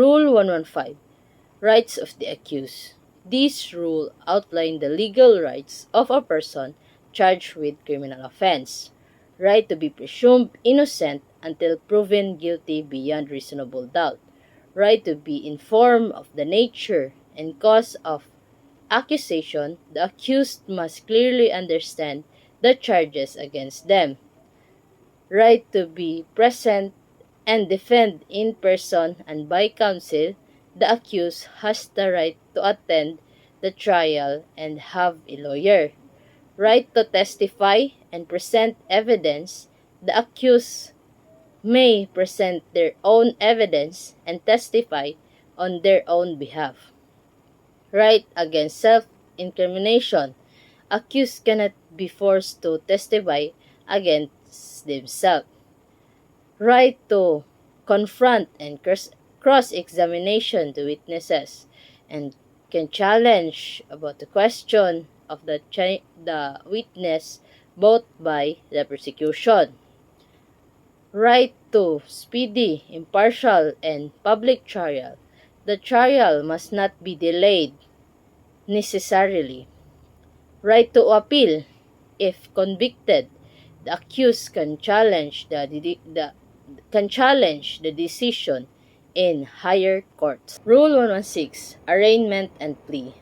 Rule 115. Rights of the accused. This rule outlines the legal rights of a person charged with criminal offense. Right to be presumed innocent until proven guilty beyond reasonable doubt. Right to be informed of the nature and cause of accusation. The accused must clearly understand the charges against them. Right to be present and defend in person and by counsel. The accused has the right to attend the trial and have a lawyer. Right to testify and present evidence. The accused may present their own evidence and testify on their own behalf. Right against self-incrimination. Accused cannot be forced to testify against themselves. Right to confront and cross-examination the witnesses and can challenge about the question of the witness both by the prosecution. Right to speedy, impartial, and public trial. The trial must not be delayed necessarily. Right to appeal. If convicted, the accused can challenge the decision in higher courts. Rule 116. Arraignment and plea.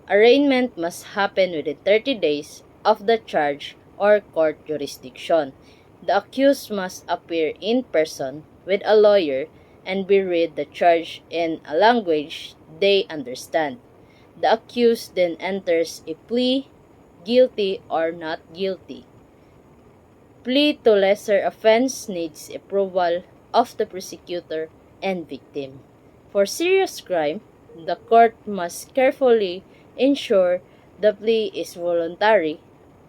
Arraignment must happen within 30 days of the charge or court jurisdiction. The accused must appear in person with a lawyer and be read the charge in a language they understand. The accused then enters a plea, guilty or not guilty. Plea to lesser offense needs approval of the prosecutor and victim. For serious crime, the court must carefully ensure the plea is voluntary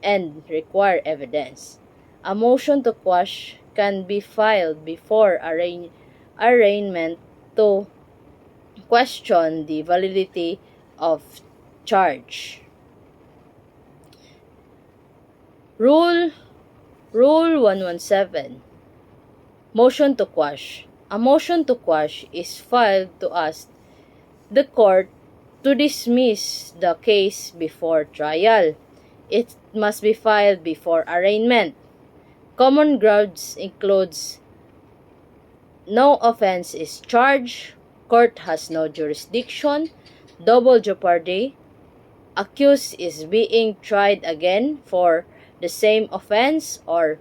and require evidence. A motion to quash can be filed before arraignment to question the validity of charge. Rule 117. Motion to quash. A motion to quash is filed to ask the court to dismiss the case before trial. It must be filed before arraignment. Common grounds includes no offense is charged, court has no jurisdiction, double jeopardy, accused is being tried again for the same offense, or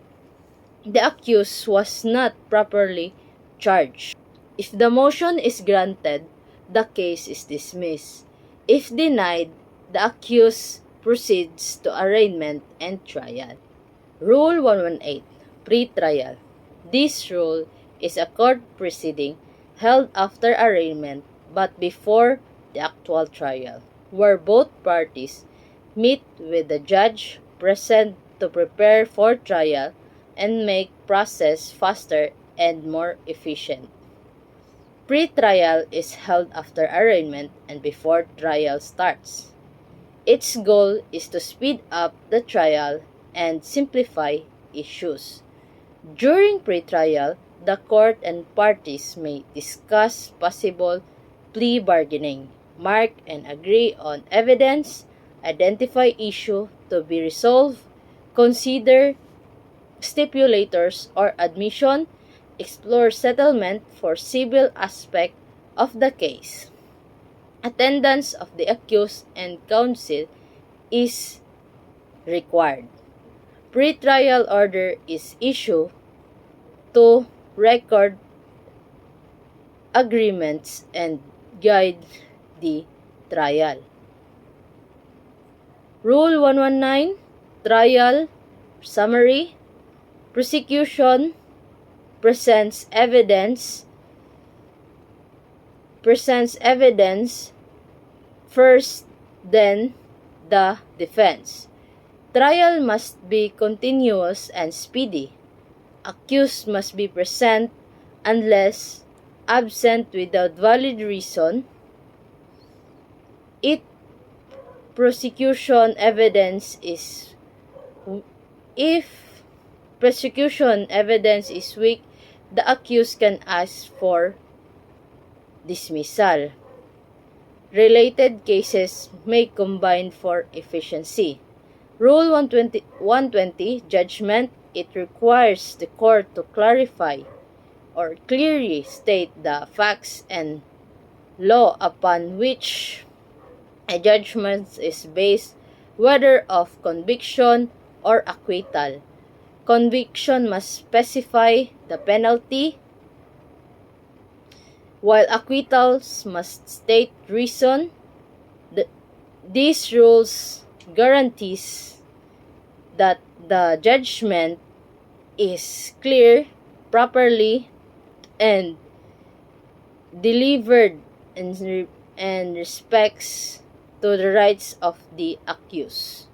the accused was not properly charged. If the motion is granted, the case is dismissed. If denied, the accused proceeds to arraignment and trial. Rule 118. Pre-trial. This rule is a court proceeding held after arraignment but before the actual trial, where both parties meet with the judge present to prepare for trial and make process faster and more efficient. Pre-trial is held after arraignment and before trial starts. Its goal is to speed up the trial and simplify issues. During pre-trial, the court and parties may discuss possible plea bargaining, mark and agree on evidence, identify issue to be resolved, consider stipulators or admission, explore settlement for civil aspect of the case. Attendance of the accused and counsel is required. Pre-trial order is issued to record agreements and guide the trial. Rule 119. Trial summary. Prosecution presents evidence first, then the defense. Trial must be continuous and speedy. Accused must be present unless absent without valid reason. If prosecution evidence is weak, the accused can ask for dismissal. Related cases may combine for efficiency. Rule 120 judgment, it requires the court to clarify or clearly state the facts and law upon which a judgment is based, whether of conviction or acquittal. Conviction must specify the penalty, while acquittals must state reason. These rules guarantees that the judgment is clear, properly, and delivered and respects to the rights of the accused.